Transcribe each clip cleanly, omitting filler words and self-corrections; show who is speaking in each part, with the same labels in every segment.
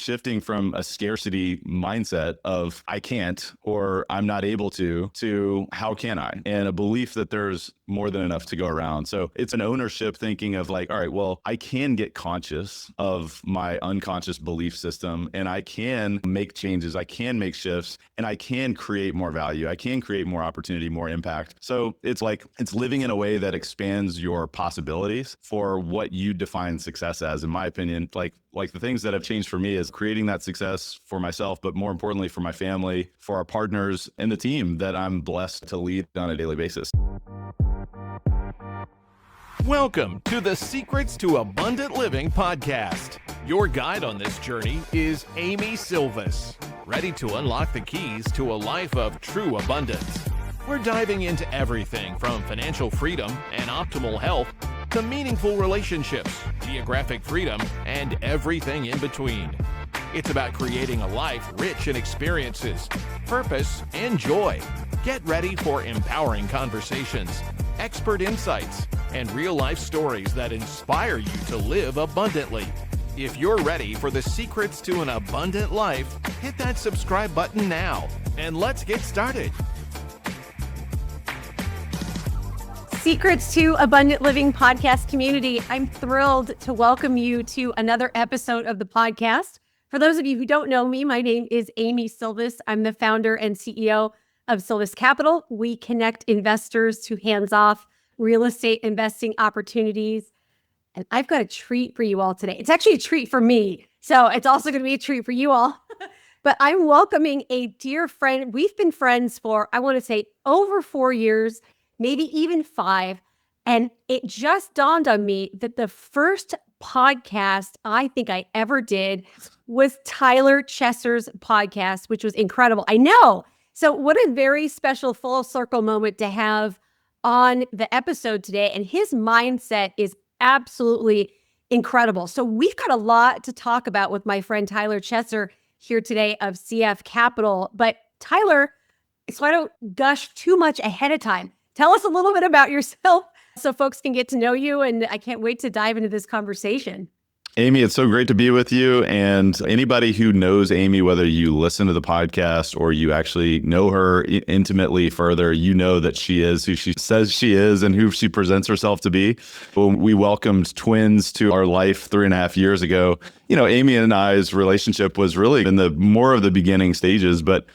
Speaker 1: shifting from a scarcity mindset of I can't or I'm not able to how can I? And a belief that there's more than enough to go around. So it's an ownership thinking of like, all right, well, I can get conscious of my unconscious belief system and I can make changes, I can make shifts, and I can create more value. I can create more opportunity, more impact. So it's like, it's living in a way that expands your possibilities for what you define success as. In my opinion, like the things that have changed for me is creating that success for myself, but more importantly for my family, for our partners and the team that I'm blessed to lead on a daily basis.
Speaker 2: Welcome to the Secrets to Abundant Living podcast. Your guide on this journey is Amy Sylvis, ready to unlock the keys to a life of true abundance. We're diving into everything from financial freedom and optimal health to meaningful relationships, geographic freedom, and everything in between. It's about creating a life rich in experiences, purpose, and joy. Get ready for empowering conversations, expert insights, and real-life stories that inspire you to live abundantly. If you're ready for the secrets to an abundant life, hit that subscribe button now, and let's get started.
Speaker 3: Secrets to Abundant Living podcast community. I'm thrilled to welcome you to another episode of the podcast. For those of you who don't know me, my name is Amy Sylvis. I'm the founder and CEO of Sylvis Capital. We connect investors to hands-off real estate investing opportunities. And I've got a treat for you all today. It's actually a treat for me. So it's also going to be a treat for you all. But I'm welcoming a dear friend. We've been friends for, I want to say, over 4 years, maybe even 5. And it just dawned on me that the first podcast I think I ever did was Tyler Chesser's podcast, which was incredible. I know. So what a very special full circle moment to have on the episode today. And his mindset is absolutely incredible. So we've got a lot to talk about with my friend Tyler Chesser here today of CF Capital. But Tyler, so I don't gush too much ahead of time, tell us a little bit about yourself so folks can get to know you. And I can't wait to dive into this conversation.
Speaker 1: Amy, it's so great to be with you. And anybody who knows Amy, whether you listen to the podcast or you actually know her intimately further, you know that she is who she says she is and who she presents herself to be. When we welcomed twins to our life 3.5 years ago, Amy and I's relationship was really in the more of the beginning stages, but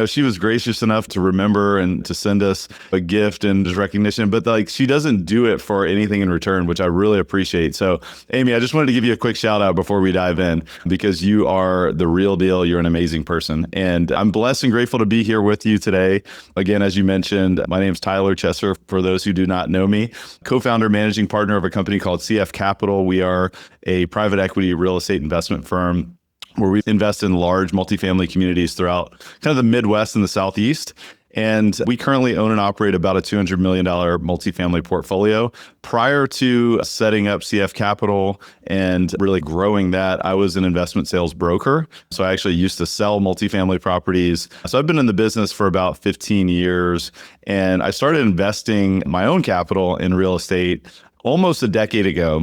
Speaker 1: she was gracious enough to remember and to send us a gift and just recognition, but she doesn't do it for anything in return, which I really appreciate. So Amy, I just wanted to give you a quick shout out before we dive in because you are the real deal. You're an amazing person. And I'm blessed and grateful to be here with you today. Again, as you mentioned, my name's Tyler Chesser. For those who do not know me, co-founder, managing partner of a company called CF Capital. We are a private equity real estate investment firm where we invest in large multifamily communities throughout kind of the Midwest and the Southeast. And we currently own and operate about a $200 million multifamily portfolio. Prior to setting up CF Capital and really growing that, I was an investment sales broker. So I actually used to sell multifamily properties. So I've been in the business for about 15 years. And I started investing my own capital in real estate almost a decade ago.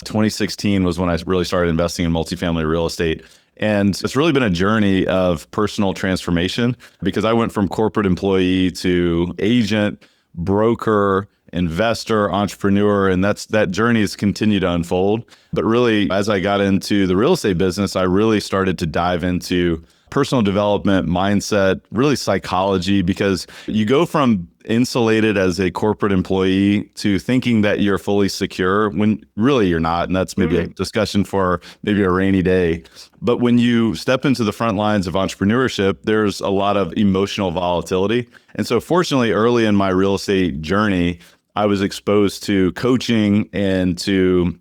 Speaker 1: 2016 was when I really started investing in multifamily real estate. And it's really been a journey of personal transformation because I went from corporate employee to agent, broker, investor, entrepreneur, and that journey has continued to unfold. But really, as I got into the real estate business, I really started to dive into personal development, mindset, really psychology, because you go from insulated as a corporate employee to thinking that you're fully secure when really you're not. And that's maybe a discussion for maybe a rainy day. But when you step into the front lines of entrepreneurship, there's a lot of emotional volatility. And so fortunately, early in my real estate journey, I was exposed to coaching and to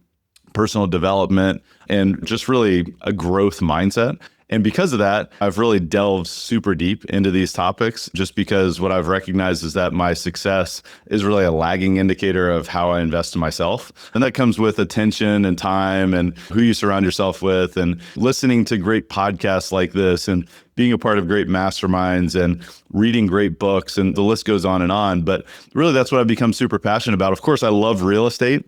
Speaker 1: personal development and just really a growth mindset. And because of that, I've really delved super deep into these topics just because what I've recognized is that my success is really a lagging indicator of how I invest in myself. And that comes with attention and time and who you surround yourself with and listening to great podcasts like this and being a part of great masterminds and reading great books, and the list goes on and on. But really, that's what I've become super passionate about. Of course, I love real estate.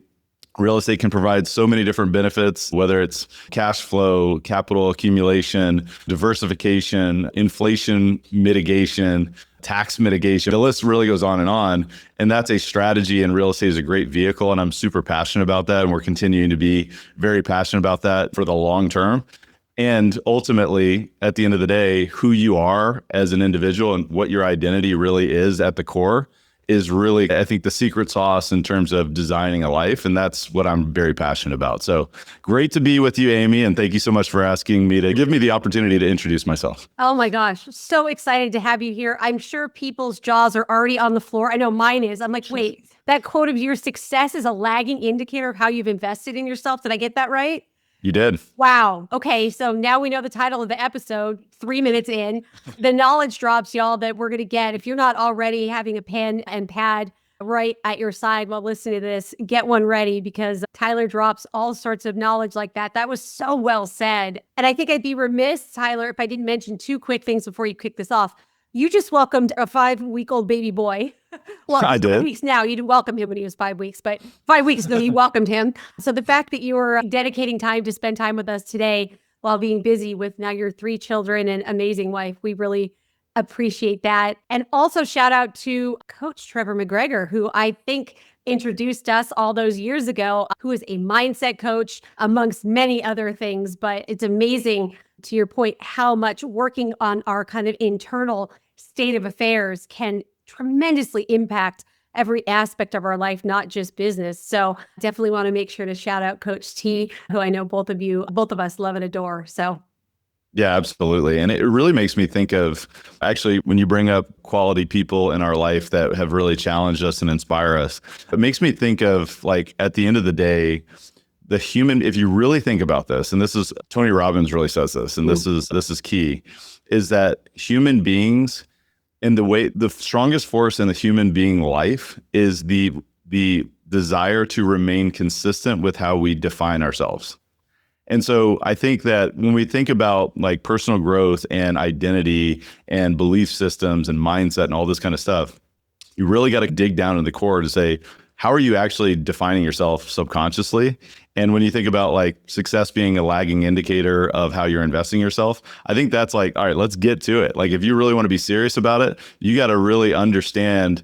Speaker 1: Real estate can provide so many different benefits, whether it's cash flow, capital accumulation, diversification, inflation mitigation, tax mitigation. The list really goes on. And that's a strategy, and real estate is a great vehicle. And I'm super passionate about that. And we're continuing to be very passionate about that for the long term. And ultimately, at the end of the day, who you are as an individual and what your identity really is at the core is really, I think, the secret sauce in terms of designing a life. And that's what I'm very passionate about. So great to be with you, Amy. And thank you so much for asking me to give me the opportunity to introduce myself.
Speaker 3: Oh my gosh. So excited to have you here. I'm sure people's jaws are already on the floor. I know mine is. I'm like, wait, that quote of your success is a lagging indicator of how you've invested in yourself. Did I get that right?
Speaker 1: You did.
Speaker 3: Wow. Okay. So now we know the title of the episode, 3 minutes in. The knowledge drops, y'all, that we're going to get. If you're not already having a pen and pad right at your side while listening to this, get one ready, because Tyler drops all sorts of knowledge like that. That was so well said. And I think I'd be remiss, Tyler, if I didn't mention 2 quick things before you kick this off. You just welcomed a 5-week-old baby boy. Well,
Speaker 1: I did.
Speaker 3: 5 weeks now. You didn't welcome him when he was 5 weeks, but 5 weeks ago, you welcomed him. So the fact that you were dedicating time to spend time with us today while being busy with now your 3 children and amazing wife, we really appreciate that. And also shout out to Coach Trevor McGregor, who I think introduced us all those years ago, who is a mindset coach amongst many other things. But it's amazing, to your point, how much working on our kind of internal state of affairs can tremendously impact every aspect of our life, not just business. So definitely want to make sure to shout out Coach T, who I know both of us love and adore. So
Speaker 1: Yeah, absolutely. And it really makes me think of, actually, when you bring up quality people in our life that have really challenged us and inspire us, it makes me think of, like, at the end of the day, the human, if you really think about this, and this is, Tony Robbins really says this, and this is key, is that human beings, and the strongest force in the human being life is the desire to remain consistent with how we define ourselves. And so I think that when we think about, like, personal growth and identity and belief systems and mindset and all this kind of stuff, you really got to dig down in the core to say, how are you actually defining yourself subconsciously? And when you think about, like, success being a lagging indicator of how you're investing yourself, I think that's like, all right, let's get to it. Like, if you really want to be serious about it, you got to really understand,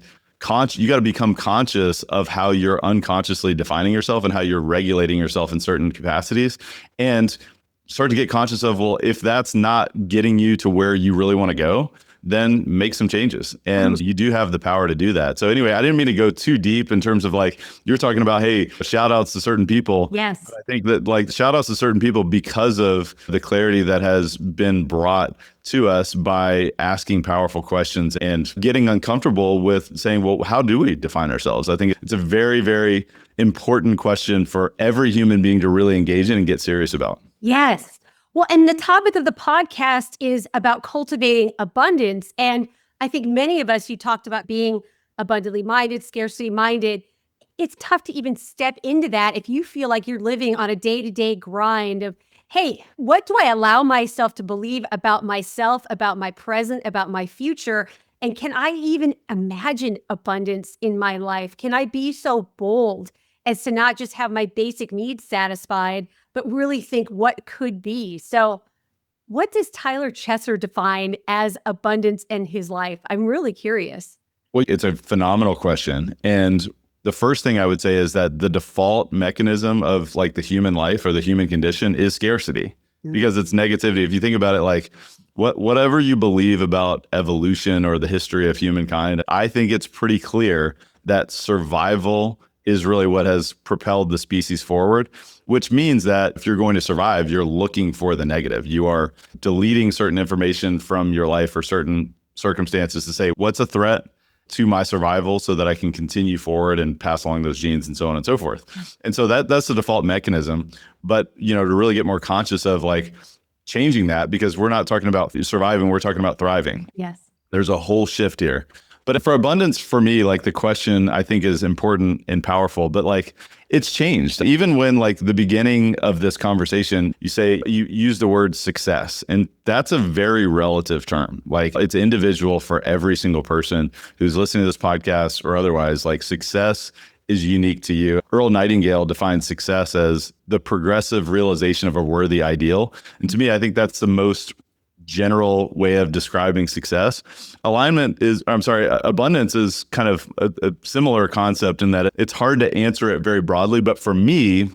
Speaker 1: you got to become conscious of how you're unconsciously defining yourself and how you're regulating yourself in certain capacities, and start to get conscious of, well, if that's not getting you to where you really want to go, then make some changes. And you do have the power to do that. So anyway, I didn't mean to go too deep in terms of, like, you're talking about, hey, shout outs to certain people.
Speaker 3: yes.
Speaker 1: But I think that, like, shout outs to certain people because of the clarity that has been brought to us by asking powerful questions and getting uncomfortable with saying, well, how do we define ourselves? I think it's a very, very important question for every human being to really engage in and get serious about.
Speaker 3: Yes. Well, and the topic of the podcast is about cultivating abundance. And I think many of us, you talked about being abundantly minded, scarcity minded. It's tough to even step into that if you feel like you're living on a day-to-day grind of, hey, what do I allow myself to believe about myself, about my present, about my future? And can I even imagine abundance in my life? Can I be so bold as to not just have my basic needs satisfied, but really think what could be? So what does Tyler Chesser define as abundance in his life? I'm really curious.
Speaker 1: Well, it's a phenomenal question. And the first thing I would say is that the default mechanism of, like, the human life or the human condition is scarcity, because it's negativity. If you think about it, like, whatever you believe about evolution or the history of humankind, I think it's pretty clear that survival is really what has propelled the species forward, which means that if you're going to survive, you're looking for the negative. You are deleting certain information from your life or certain circumstances to say, what's a threat to my survival so that I can continue forward and pass along those genes and so on and so forth. And so that's the default mechanism. But, you know, to really get more conscious of, like, changing that, because we're not talking about surviving, we're talking about thriving.
Speaker 3: Yes.
Speaker 1: There's a whole shift here. But for abundance, for me, like, the question I think is important and powerful, but, like, it's changed. Even when, like, the beginning of this conversation, you use the word success, and that's a very relative term. Like, it's individual for every single person who's listening to this podcast or otherwise. Like, success is unique to you. Earl Nightingale defines success as the progressive realization of a worthy ideal. And to me, I think that's the most general way of describing success. Abundance is kind of a similar concept in that it's hard to answer it very broadly. But for me,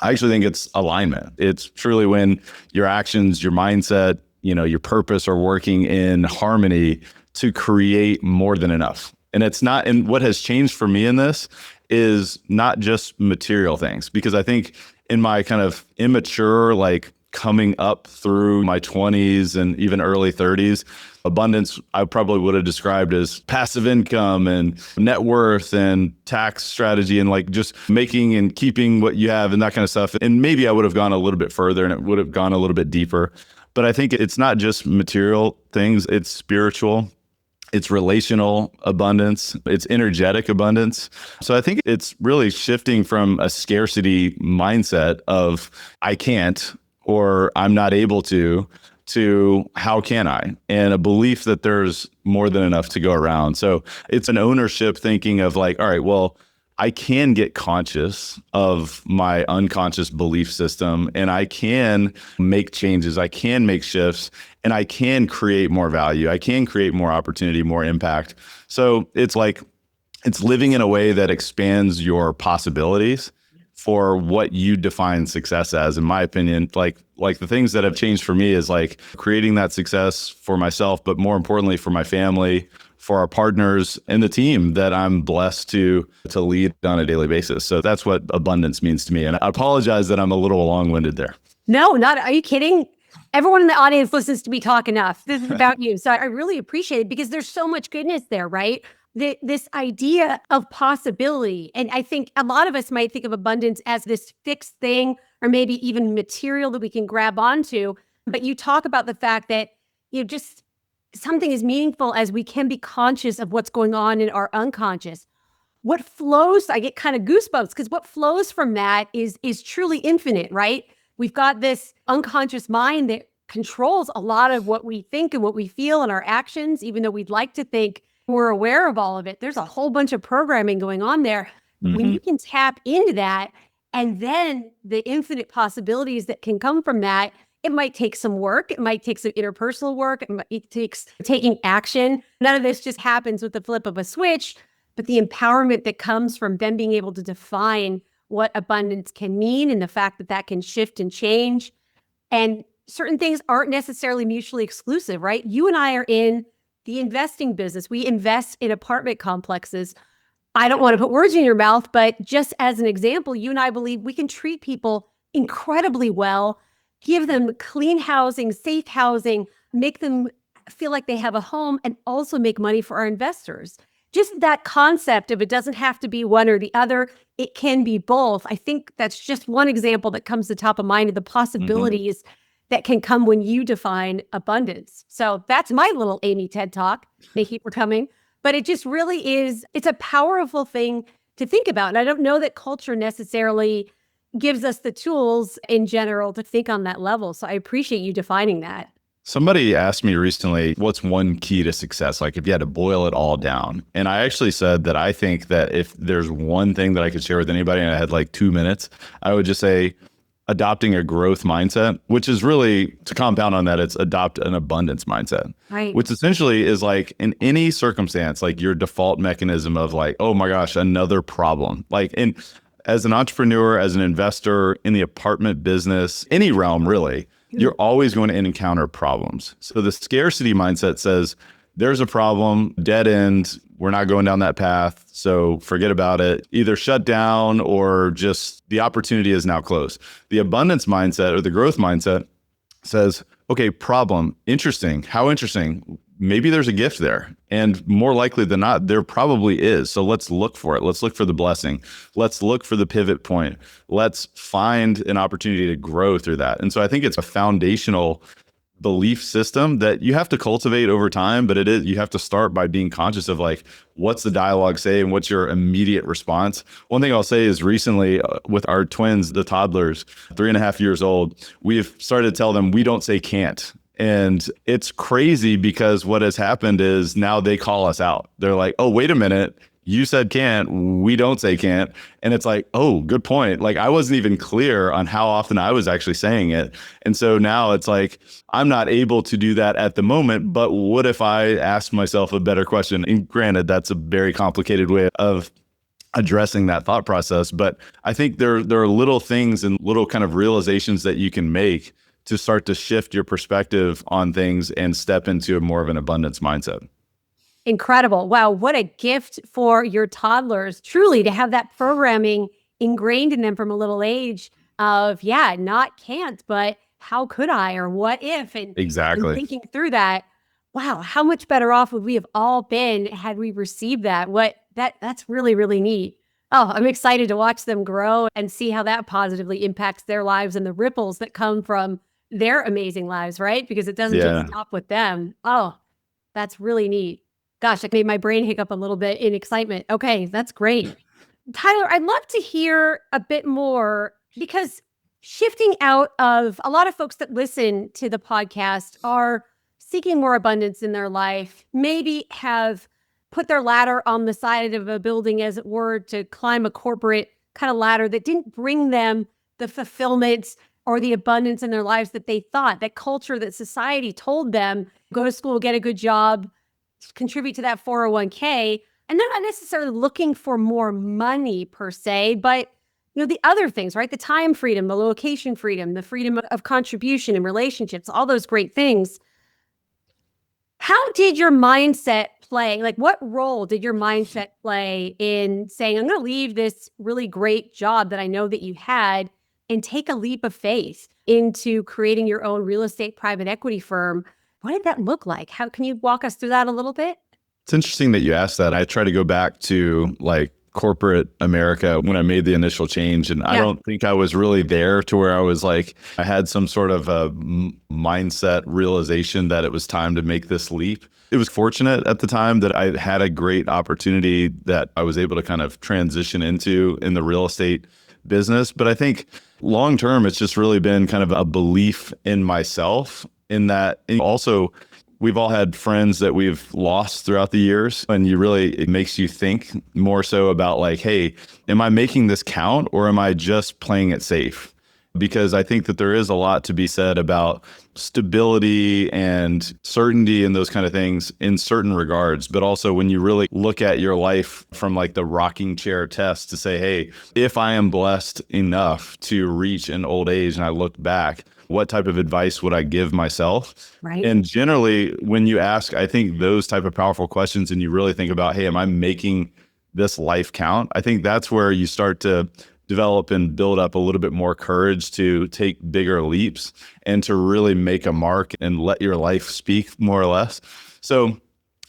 Speaker 1: I actually think it's alignment. It's truly when your actions, your mindset, your purpose are working in harmony to create more than enough. And it's not, and what has changed for me in this is not just material things, because I think in my kind of immature, like coming up through my 20s and even early 30s, abundance, I probably would have described as passive income and net worth and tax strategy and like just making and keeping what you have and that kind of stuff. And maybe I would have gone a little bit further and it would have gone a little bit deeper. But I think it's not just material things, it's spiritual. It's relational abundance. It's energetic abundance. So I think it's really shifting from a scarcity mindset of I can't or I'm not able to how can I? And a belief that there's more than enough to go around. So it's an ownership thinking of like, all right, well, I can get conscious of my unconscious belief system and I can make changes. I can make shifts and I can create more value. I can create more opportunity, more impact. So it's like, it's living in a way that expands your possibilities for what you define success as. In my opinion, like the things that have changed for me is like creating that success for myself, but more importantly for my family, for our partners and the team that I'm blessed to lead on a daily basis. So that's what abundance means to me. And I apologize that I'm a little long-winded there.
Speaker 3: No, not, are you kidding? Everyone in the audience listens to me talk enough. This is about you. So I really appreciate it because there's so much goodness there, right? This idea of possibility. And I think a lot of us might think of abundance as this fixed thing or maybe even material that we can grab onto. But you talk about the fact that, just something as meaningful as we can be conscious of what's going on in our unconscious. What flows, I get kind of goosebumps because what flows from that is truly infinite, right? We've got this unconscious mind that controls a lot of what we think and what we feel and our actions, even though we'd like to think we're aware of all of it. There's a whole bunch of programming going on there. Mm-hmm. When you can tap into that and then the infinite possibilities that can come from that, it might take some work. It might take some interpersonal work. It takes taking action. None of this just happens with the flip of a switch, but the empowerment that comes from them being able to define what abundance can mean and the fact that that can shift and change. And certain things aren't necessarily mutually exclusive, right? You and I are in the investing business. We invest in apartment complexes. I don't want to put words in your mouth, but just as an example, you and I believe we can treat people incredibly well, give them clean housing, safe housing, make them feel like they have a home, and also make money for our investors. Just that concept of it doesn't have to be one or the other. It can be both. I think that's just one example that comes to top of mind of the possibilities that can come when you define abundance. So that's my little Amy TED Talk. Thank you for coming. But it just really is, it's a powerful thing to think about. And I don't know that culture necessarily gives us the tools in general to think on that level. So I appreciate you defining that.
Speaker 1: Somebody asked me recently, what's one key to success? Like if you had to boil it all down. And I actually said that I think that if there's one thing that I could share with anybody and I had like 2 minutes, I would just say adopting a growth mindset, which is really, to compound on that, it's adopt an abundance mindset,
Speaker 3: right?
Speaker 1: Which essentially is like in any circumstance, like your default mechanism of like, oh my gosh, another problem. Like as an entrepreneur, as an investor in the apartment business, any realm really, you're always going to encounter problems. So the scarcity mindset says, there's a problem, dead end, we're not going down that path, so forget about it. Either shut down or just the opportunity is now closed. The abundance mindset or the growth mindset says, okay, problem, interesting, how interesting? Maybe there's a gift there. And more likely than not, there probably is. So let's look for it. Let's look for the blessing. Let's look for the pivot point. Let's find an opportunity to grow through that. And so I think it's a foundational belief system that you have to cultivate over time, but you have to start by being conscious of like, what's the dialogue say and what's your immediate response? One thing I'll say is recently with our twins, the toddlers, 3.5 years old, we've started to tell them we don't say can't. And it's crazy because what has happened is now they call us out. They're like, oh, wait a minute. you said can't, we don't say can't. And it's like, oh, good point. Like I wasn't even clear on how often I was actually saying it. And so now it's like, I'm not able to do that at the moment, but what if I asked myself a better question? And granted, that's a very complicated way of addressing that thought process. But I think there are little things and little kind of realizations that you can make to start to shift your perspective on things and step into more of an abundance mindset.
Speaker 3: Incredible. Wow. What a gift for your toddlers, truly, to have that programming ingrained in them from a little age of, yeah, not can't, but how could I, or what if, and thinking through that. Wow. How much better off would we have all been had we received that? That's really, really neat. Oh, I'm excited to watch them grow and see how that positively impacts their lives and the ripples that come from their amazing lives, right? Because it doesn't just stop with them. Oh, that's really neat. Gosh, that made my brain hiccup a little bit in excitement. Okay, that's great. Tyler, I'd love to hear a bit more, because shifting out of a lot of folks that listen to the podcast are seeking more abundance in their life, maybe have put their ladder on the side of a building, as it were, to climb a corporate kind of ladder that didn't bring them the fulfillment or the abundance in their lives that they thought, that culture that society told them, go to school, get a good job, contribute to that 401k. And they're not necessarily looking for more money per se, but the other things, right? The time freedom, the location freedom, the freedom of contribution and relationships, all those great things. How did your mindset play? Like, what role did your mindset play in saying, I'm going to leave this really great job that I know that you had and take a leap of faith into creating your own real estate private equity firm? What did that look like? How can you walk us through that a little bit?
Speaker 1: It's interesting that you asked that. I try to go back to like corporate America when I made the initial change. And I don't think I was really there to where I was like, I had some sort of a mindset realization that it was time to make this leap. It was fortunate at the time that I had a great opportunity that I was able to kind of transition into in the real estate business. But I think long term, it's just really been kind of a belief in myself, in that. And also, we've all had friends that we've lost throughout the years, and it makes you think more so about like, hey, am I making this count, or am I just playing it safe? Because I think that there is a lot to be said about stability and certainty and those kind of things in certain regards. But also when you really look at your life from like the rocking chair test to say, hey, if I am blessed enough to reach an old age and I look back, what type of advice would I give myself?
Speaker 3: Right.
Speaker 1: And generally, when you ask, I think those type of powerful questions, and you really think about, hey, am I making this life count? I think that's where you start to develop and build up a little bit more courage to take bigger leaps and to really make a mark and let your life speak, more or less. So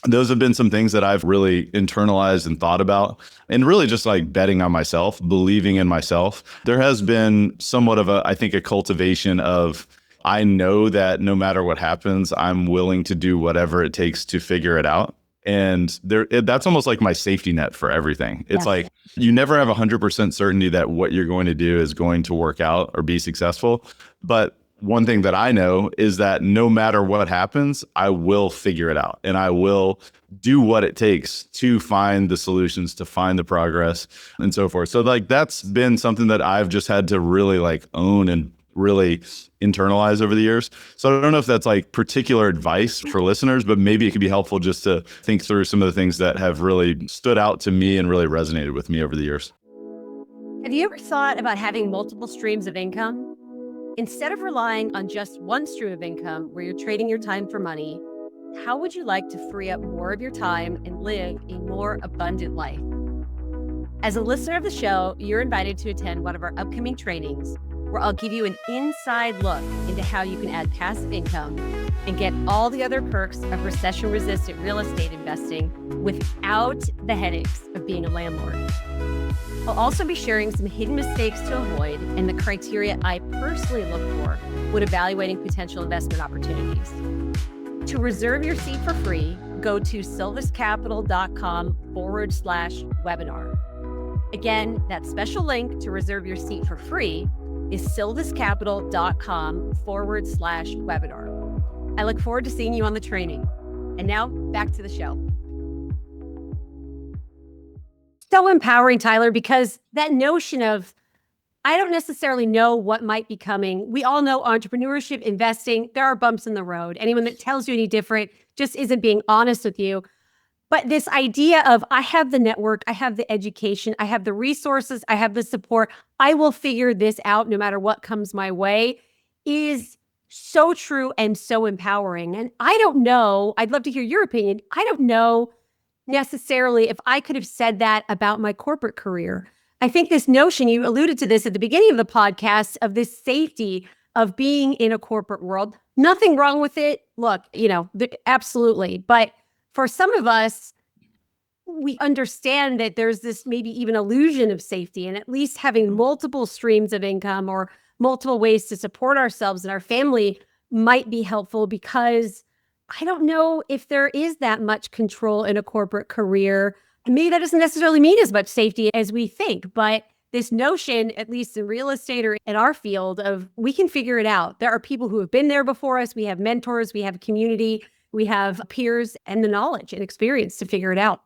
Speaker 1: those have been some things that I've really internalized and thought about, and really just like betting on myself, believing in myself. There has been somewhat of I think a cultivation of, I know that no matter what happens, I'm willing to do whatever it takes to figure it out. And that's almost like my safety net for everything. It's like, you never have 100% certainty that what you're going to do is going to work out or be successful. But one thing that I know is that no matter what happens, I will figure it out, and I will do what it takes to find the solutions, to find the progress, and so forth. So like, that's been something that I've just had to really like own and really internalize over the years. So I don't know if that's like particular advice for listeners, but maybe it could be helpful just to think through some of the things that have really stood out to me and really resonated with me over the years.
Speaker 3: Have you ever thought about having multiple streams of income? Instead of relying on just one stream of income where you're trading your time for money, how would you like to free up more of your time and live a more abundant life? As a listener of the show, you're invited to attend one of our upcoming trainings, where I'll give you an inside look into how you can add passive income and get all the other perks of recession-resistant real estate investing without the headaches of being a landlord. I'll also be sharing some hidden mistakes to avoid and the criteria I personally look for when evaluating potential investment opportunities. To reserve your seat for free, go to sylviscapital.com/webinar. Again, that special link to reserve your seat for free is sylviscapital.com/webinar. I look forward to seeing you on the training. And now back to the show. So empowering, Tyler, because that notion of, I don't necessarily know what might be coming. We all know entrepreneurship, investing, there are bumps in the road. Anyone that tells you any different just isn't being honest with you. But this idea of, I have the network, I have the education, I have the resources, I have the support, I will figure this out no matter what comes my way, is so true and so empowering. And I don't know, I'd love to hear your opinion. I don't know necessarily if I could have said that about my corporate career. I think this notion, you alluded to this at the beginning of the podcast, of this safety of being in a corporate world, nothing wrong with it. Look, absolutely. But for some of us, we understand that there's this maybe even illusion of safety, and at least having multiple streams of income or multiple ways to support ourselves and our family might be helpful, because I don't know if there is that much control in a corporate career. Maybe that doesn't necessarily mean as much safety as we think, but this notion, at least in real estate or in our field, of we can figure it out. There are people who have been there before us. We have mentors, we have community, we have peers and the knowledge and experience to figure it out.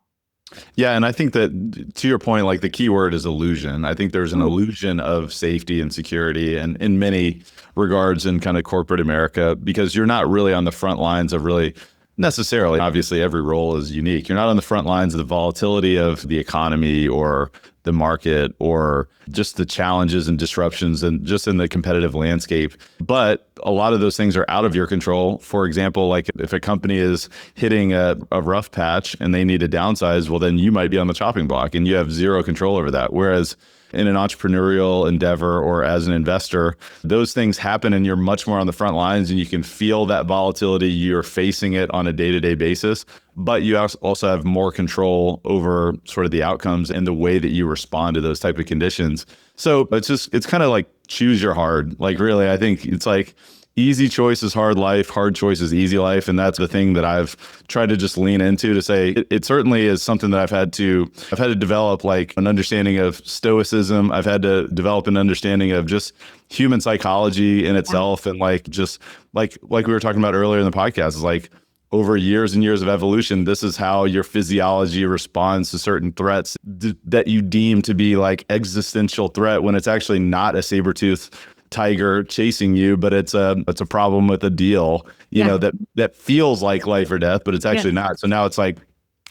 Speaker 1: Yeah. And I think that, to your point, like, the key word is illusion. I think there's an illusion of safety and security, and in many regards in kind of corporate America, because you're not really on the front lines of really necessarily, obviously every role is unique. You're not on the front lines of the volatility of the economy or the market, or just the challenges and disruptions and just in the competitive landscape. But a lot of those things are out of your control. For example, like if a company is hitting a rough patch and they need to downsize, well, then you might be on the chopping block and you have zero control over that. Whereas in an entrepreneurial endeavor or as an investor, those things happen and you're much more on the front lines and you can feel that volatility. You're facing it on a day-to-day basis, but you also have more control over sort of the outcomes and the way that you respond to those type of conditions. So it's kind of like choose your hard. Like, really, I think it's like easy choice is hard life, hard choice is easy life. And that's the thing that I've tried to just lean into, to say it certainly is something that I've had to develop, like an understanding of stoicism. I've had to develop an understanding of just human psychology in itself. And like, just like we were talking about earlier in the podcast, is like, over years and years of evolution, this is how your physiology responds to certain threats that you deem to be like existential threat, when it's actually not a saber-toothed tiger chasing you, but it's a problem with a deal, that feels like life or death, but it's actually not. So now it's like,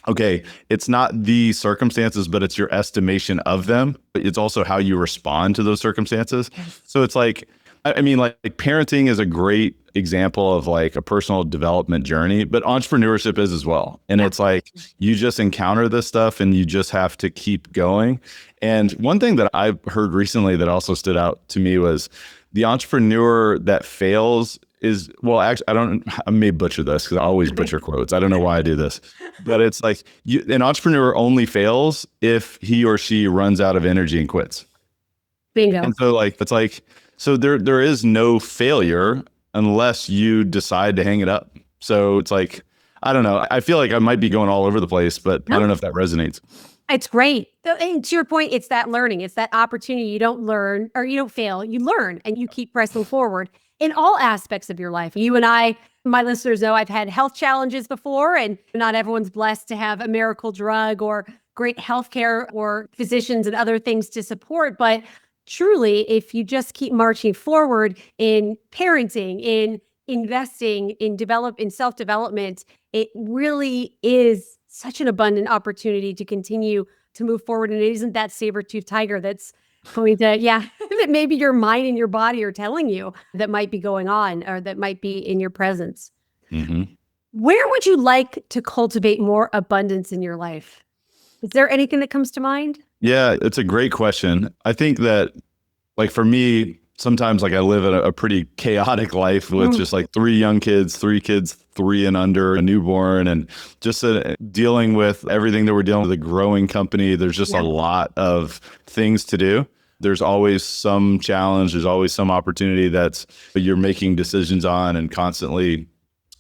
Speaker 1: okay, it's not the circumstances, but it's your estimation of them. It's also how you respond to those circumstances. So it's like, I mean, like parenting is a great example of like a personal development journey, but entrepreneurship is as well. And it's like, you just encounter this stuff and you just have to keep going. And one thing that I've heard recently that also stood out to me was the entrepreneur that fails is, well, actually, I may butcher this because I always butcher quotes. I don't know why I do this, but it's like an entrepreneur only fails if he or she runs out of energy and quits.
Speaker 3: Bingo.
Speaker 1: And so like, it's like, so there is no failure unless you decide to hang it up. So it's like, I don't know. I feel like I might be going all over the place, but I don't know if that resonates.
Speaker 3: It's great. And to your point, it's that learning. It's that opportunity. You don't learn or you don't fail. You learn and you keep pressing forward in all aspects of your life. You and I, my listeners know I've had health challenges before, and not everyone's blessed to have a miracle drug or great healthcare or physicians and other things to support. But truly, if you just keep marching forward in parenting, in investing, in self-development, it really is such an abundant opportunity to continue to move forward. And it isn't that saber-toothed tiger that's going to, that maybe your mind and your body are telling you that might be going on or that might be in your presence.
Speaker 1: Mm-hmm.
Speaker 3: Where would you like to cultivate more abundance in your life? Is there anything that comes to mind?
Speaker 1: Yeah, it's a great question. I think that, like, for me, sometimes like I live a pretty chaotic life with just like 3 young kids, 3 and under, a newborn, and just dealing with everything that we're dealing with, a growing company. There's just a lot of things to do. There's always some challenge. There's always some opportunity that you're making decisions on and constantly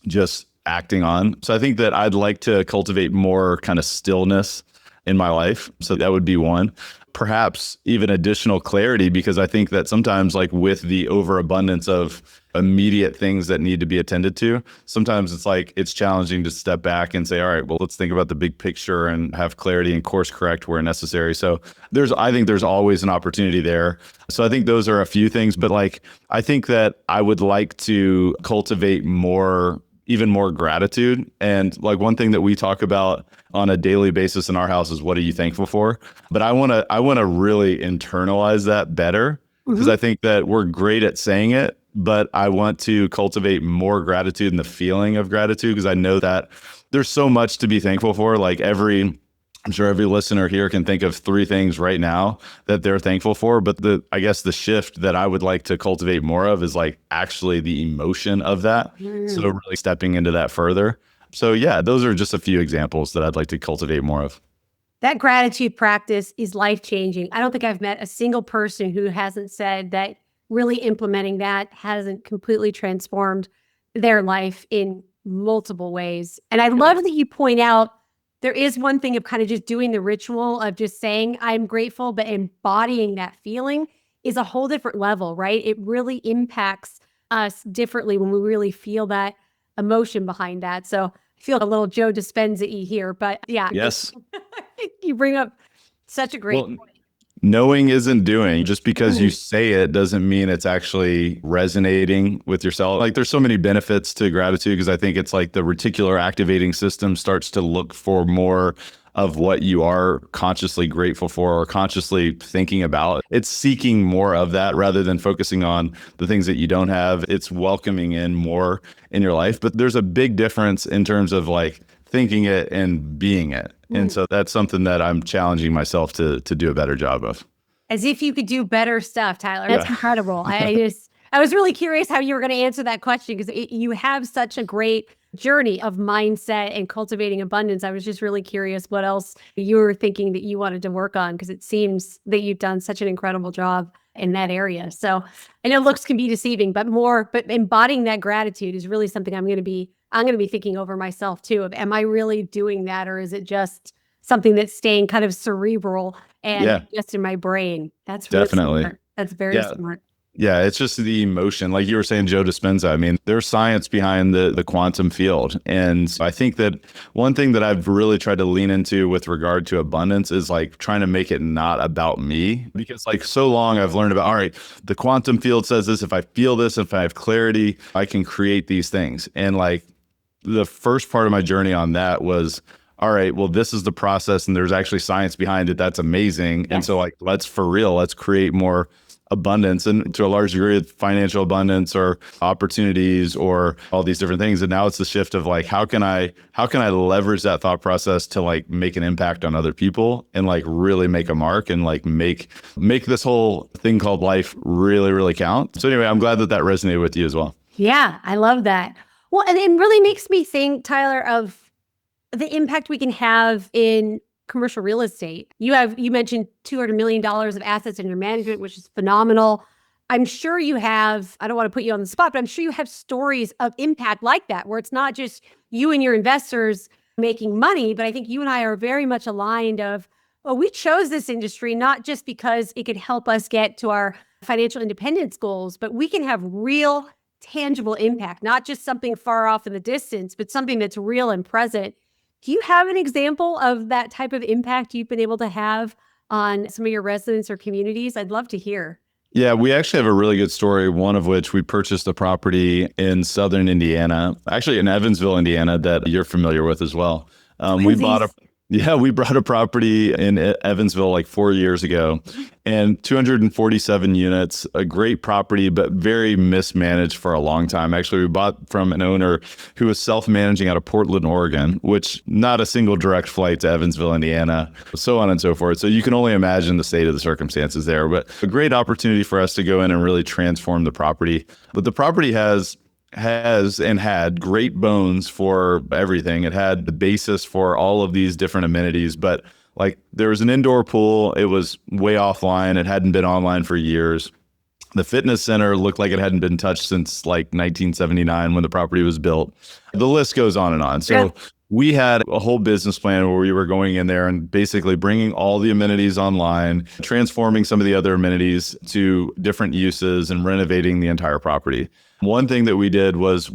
Speaker 1: just acting on. So I think that I'd like to cultivate more kind of stillness in my life. So that would be one. Perhaps even additional clarity, because I think that sometimes, like with the overabundance of immediate things that need to be attended to, sometimes it's challenging to step back and say, all right, well, let's think about the big picture and have clarity and course correct where necessary. So I think there's always an opportunity there. So I think those are a few things, but I think that I would like to cultivate even more gratitude. And one thing that we talk about on a daily basis in our house is, what are you thankful for? But I want to really internalize that better, because I think that we're great at saying it, but I want to cultivate more gratitude and the feeling of gratitude, because I know that there's so much to be thankful for. I'm sure every listener here can think of 3 things right now that they're thankful for. But I guess the shift that I would like to cultivate more of is actually the emotion of that. So really stepping into that further. So yeah, those are just a few examples that I'd like to cultivate more of.
Speaker 3: That gratitude practice is life-changing. I don't think I've met a single person who hasn't said that really implementing that hasn't completely transformed their life in multiple ways. And I love that you point out there is one thing of kind of just doing the ritual of just saying, I'm grateful, but embodying that feeling is a whole different level, right? It really impacts us differently when we really feel that emotion behind that. So I feel a little Joe Dispenza-y here, but yeah.
Speaker 1: Yes.
Speaker 3: You bring up such a great point.
Speaker 1: Knowing isn't doing. Just because you say it doesn't mean it's actually resonating with yourself. There's so many benefits to gratitude, because I think it's the reticular activating system starts to look for more of what you are consciously grateful for or consciously thinking about. It's seeking more of that rather than focusing on the things that you don't have. It's welcoming in more in your life. But there's a big difference in terms of thinking it and being it. And so that's something that I'm challenging myself to do a better job of.
Speaker 3: As if you could do better stuff, Tyler. That's incredible. I was really curious how you were going to answer that question, because you have such a great journey of mindset and cultivating abundance. I was just really curious what else you were thinking that you wanted to work on, because it seems that you've done such an incredible job in that area. So I know looks can be deceiving, but embodying that gratitude is really something I'm going to be thinking over myself too. Of, am I really doing that, or is it just something that's staying kind of cerebral and just in my brain? That's really
Speaker 1: definitely
Speaker 3: smart. That's very smart.
Speaker 1: Yeah, it's just the emotion. Like you were saying, Joe Dispenza, I mean, there's science behind the quantum field. And I think that one thing that I've really tried to lean into with regard to abundance is trying to make it not about me. Because so long I've learned about, all right, the quantum field says this, if I feel this, if I have clarity, I can create these things. And the first part of my journey on that was, all right, well, this is the process and there's actually science behind it. That's amazing. Yes. And so let's create more abundance, and to a large degree, financial abundance or opportunities or all these different things. And now it's the shift of how can I leverage that thought process to make an impact on other people and really make a mark and make this whole thing called life really, really count. So anyway, I'm glad that resonated with you as well.
Speaker 3: Yeah, I love that. Well, and it really makes me think, Tyler, of the impact we can have in commercial real estate. You mentioned $200 million of assets under management, which is phenomenal. I'm sure you have, I don't want to put you on the spot, but I'm sure you have stories of impact like that, where it's not just you and your investors making money, but I think you and I are very much aligned of, well, we chose this industry not just because it could help us get to our financial independence goals, but we can have real tangible impact, not just something far off in the distance, but something that's real and present. Do you have an example of that type of impact you've been able to have on some of your residents or communities? I'd love to hear.
Speaker 1: Yeah, we actually have a really good story, one of which we purchased a property in southern Indiana, actually in Evansville, Indiana, that you're familiar with as well. We bought a property in Evansville 4 years ago, and 247 units, a great property, but very mismanaged for a long time. Actually, we bought from an owner who was self-managing out of Portland, Oregon, which not a single direct flight to Evansville, Indiana, so on and so forth. So you can only imagine the state of the circumstances there, but a great opportunity for us to go in and really transform the property. But the property has and had great bones for everything. It had the basis for all of these different amenities, but there was an indoor pool. It was way offline. It hadn't been online for years. The fitness center looked like it hadn't been touched since 1979 when the property was built. The list goes on and on. So we had a whole business plan where we were going in there and basically bringing all the amenities online, transforming some of the other amenities to different uses and renovating the entire property. One thing that we did was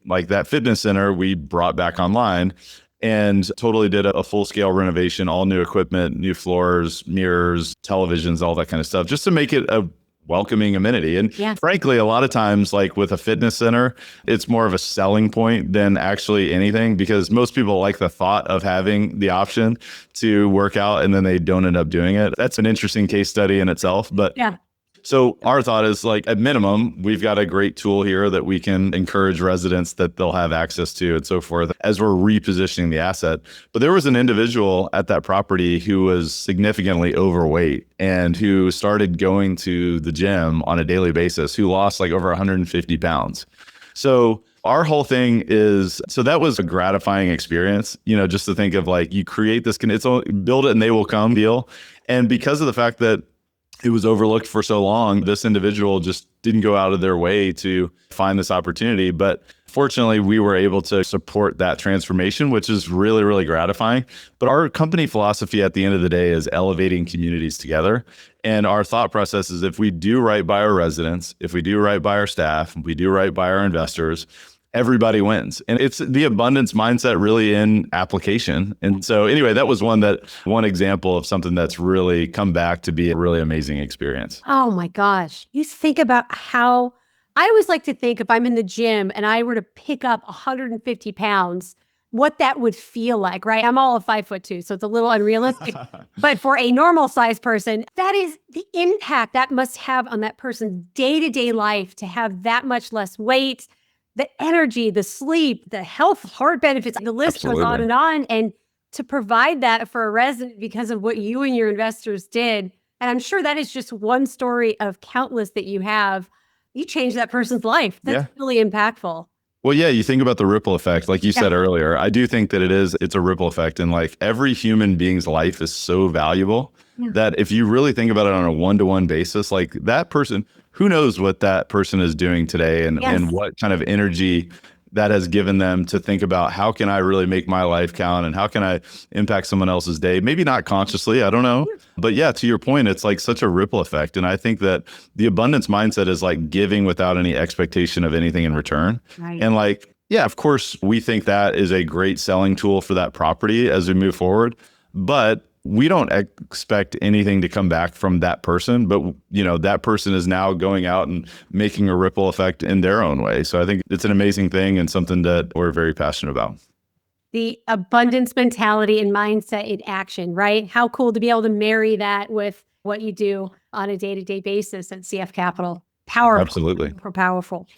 Speaker 1: like that fitness center, we brought back online and totally did a full scale renovation, all new equipment, new floors, mirrors, televisions, all that kind of stuff, just to make it a welcoming amenity. And frankly, a lot of times, like with a fitness center, it's more of a selling point than actually anything, because most people like the thought of having the option to work out and then they don't end up doing it. That's an interesting case study in itself. But so our thought is, like, at minimum, we've got a great tool here that we can encourage residents that they'll have access to and so forth as we're repositioning the asset. But there was an individual at that property who was significantly overweight and who started going to the gym on a daily basis, who lost like over 150 pounds. So our whole thing is, so that was a gratifying experience, just to think of, like, you create this, build it and they will come deal. And because of the fact that it was overlooked for so long, this individual just didn't go out of their way to find this opportunity. But fortunately, we were able to support that transformation, which is really, really gratifying. But our company philosophy at the end of the day is elevating communities together. And our thought process is, if we do right by our residents, if we do right by our staff, if we do right by our investors, everybody wins. And it's the abundance mindset really in application. And so anyway, that was one example of something that's really come back to be a really amazing experience.
Speaker 3: Oh my gosh. You think about how I always like to think, if I'm in the gym and I were to pick up 150 pounds, what that would feel like, right? I'm all of 5'2", so it's a little unrealistic. But for a normal sized person, that is the impact that must have on that person's day-to-day life, to have that much less weight, the energy, the sleep, the health, heart benefits, the list goes on. And to provide that for a resident because of what you and your investors did, and I'm sure that is just one story of countless that you have, you changed that person's life. That's really impactful.
Speaker 1: Well, yeah, you think about the ripple effect, like you said earlier. I do think that it's a ripple effect. And like, every human being's life is so valuable that if you really think about it on a one-to-one basis, like, that person, who knows what that person is doing today and what kind of energy that has given them to think about, how can I really make my life count and how can I impact someone else's day? Maybe not consciously, I don't know. But yeah, to your point, it's like such a ripple effect. And I think that the abundance mindset is like giving without any expectation of anything in return. Right. And like, yeah, of course, we think that is a great selling tool for that property as we move forward. But we don't expect anything to come back from that person, but that person is now going out and making a ripple effect in their own way. So I think it's an amazing thing and something that we're very passionate about.
Speaker 3: The abundance mentality and mindset in action, right? How cool to be able to marry that with what you do on a day-to-day basis at CF Capital. Powerful.
Speaker 1: Absolutely.
Speaker 3: Powerful.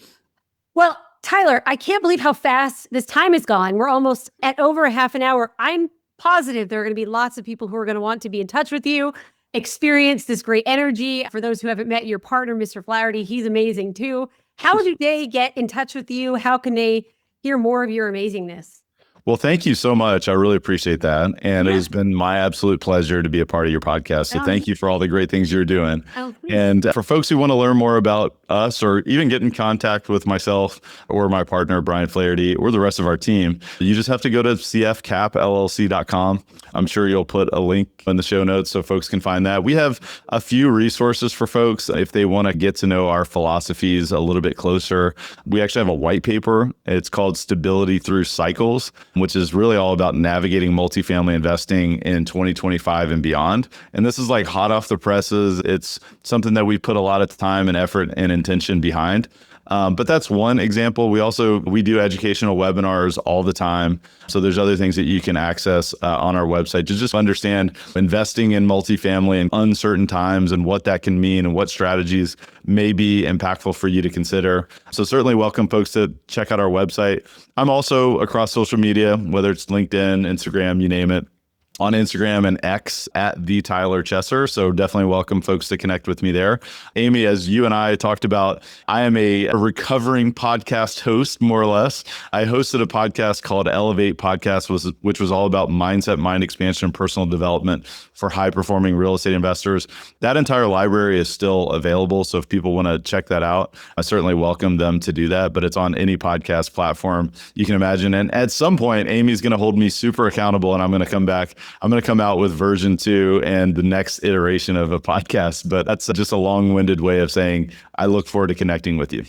Speaker 3: Well, Tyler, I can't believe how fast this time has gone. We're almost at over a half an hour. I'm positive there are going to be lots of people who are going to want to be in touch with you, experience this great energy. For those who haven't met your partner, Mr. Flaherty, he's amazing too. How do they get in touch with you? How can they hear more of your amazingness?
Speaker 1: Well, thank you so much. I really appreciate that. And it has been my absolute pleasure to be a part of your podcast. So thank you for all the great things you're doing. And for folks who want to learn more about us or even get in contact with myself or my partner, Brian Flaherty, or the rest of our team, you just have to go to cfcapllc.com. I'm sure you'll put a link in the show notes so folks can find that. We have a few resources for folks if they want to get to know our philosophies a little bit closer. We actually have a white paper. It's called Stability Through Cycles, which is really all about navigating multifamily investing in 2025 and beyond. And this is like hot off the presses. It's something that we put a lot of time and effort and intention behind. But that's one example. We do educational webinars all the time. So there's other things that you can access on our website to just understand investing in multifamily in uncertain times and what that can mean and what strategies may be impactful for you to consider. So certainly welcome folks to check out our website. I'm also across social media, whether it's LinkedIn, Instagram, you name it. on Instagram and X at the Tyler Chesser. So definitely welcome folks to connect with me there. Amy, as you and I talked about, I am a recovering podcast host, more or less. I hosted a podcast called Elevate Podcast, which was all about mindset, mind expansion, and personal development for high-performing real estate investors. That entire library is still available. So if people want to check that out, I certainly welcome them to do that. But it's on any podcast platform you can imagine. And at some point, Amy's going to hold me super accountable, and I'm going to come back. I'm going to come out with version 2 and the next iteration of a podcast. But that's just a long-winded way of saying I look forward to connecting with you.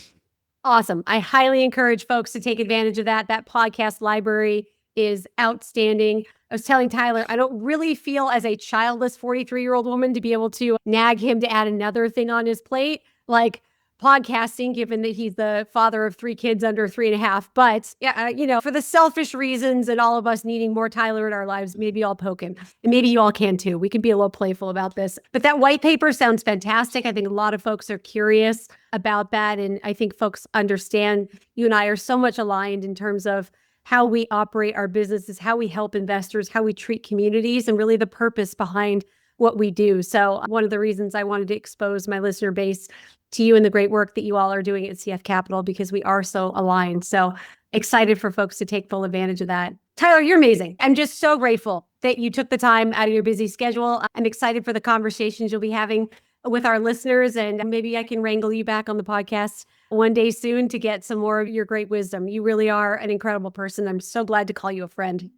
Speaker 3: Awesome. I highly encourage folks to take advantage of that. That podcast library is outstanding. I was telling Tyler, I don't really feel as a childless 43-year-old woman to be able to nag him to add another thing on his plate, like podcasting, given that he's the father of 3 kids under 3.5. But yeah, for the selfish reasons and all of us needing more Tyler in our lives, maybe I'll poke him. And maybe you all can too. We can be a little playful about this. But that white paper sounds fantastic. I think a lot of folks are curious about that. And I think folks understand you and I are so much aligned in terms of how we operate our businesses, how we help investors, how we treat communities, and really the purpose behind what we do. So one of the reasons I wanted to expose my listener base to you and the great work that you all are doing at CF Capital, because we are so aligned. So excited for folks to take full advantage of that. Tyler, you're amazing. I'm just so grateful that you took the time out of your busy schedule. I'm excited for the conversations you'll be having with our listeners, and maybe I can wrangle you back on the podcast one day soon to get some more of your great wisdom. You really are an incredible person. I'm so glad to call you a friend.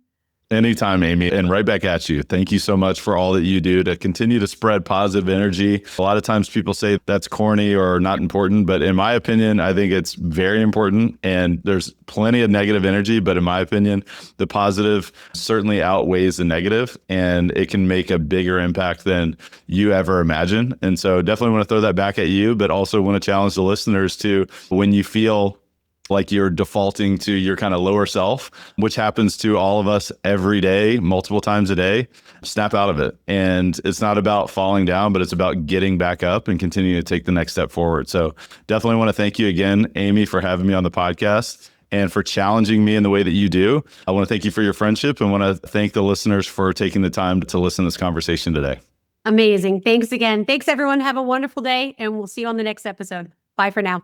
Speaker 1: Anytime, Amy, and right back at you. Thank you so much for all that you do to continue to spread positive energy. A lot of times people say that's corny or not important, but in my opinion, I think it's very important, and there's plenty of negative energy, but in my opinion, the positive certainly outweighs the negative, and it can make a bigger impact than you ever imagine. And so definitely want to throw that back at you, but also want to challenge the listeners to, when you feel like you're defaulting to your kind of lower self, which happens to all of us every day, multiple times a day, snap out of it. And it's not about falling down, but it's about getting back up and continuing to take the next step forward. So definitely want to thank you again, Amy, for having me on the podcast and for challenging me in the way that you do. I want to thank you for your friendship and want to thank the listeners for taking the time to listen to this conversation today.
Speaker 3: Amazing. Thanks again. Thanks, everyone. Have a wonderful day, and we'll see you on the next episode. Bye for now.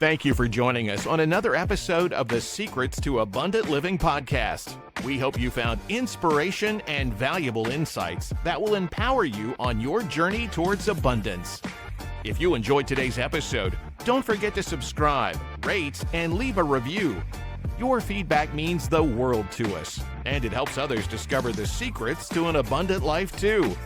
Speaker 2: Thank you for joining us on another episode of the Secrets to Abundant Living podcast. We hope you found inspiration and valuable insights that will empower you on your journey towards abundance. If you enjoyed today's episode, don't forget to subscribe, rate, and leave a review. Your feedback means the world to us, and it helps others discover the secrets to an abundant life too.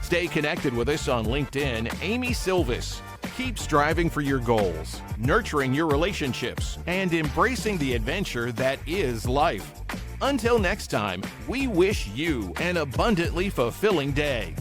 Speaker 2: Stay connected with us on LinkedIn, Amy Sylvis. Keep striving for your goals, nurturing your relationships, and embracing the adventure that is life. Until next time, we wish you an abundantly fulfilling day.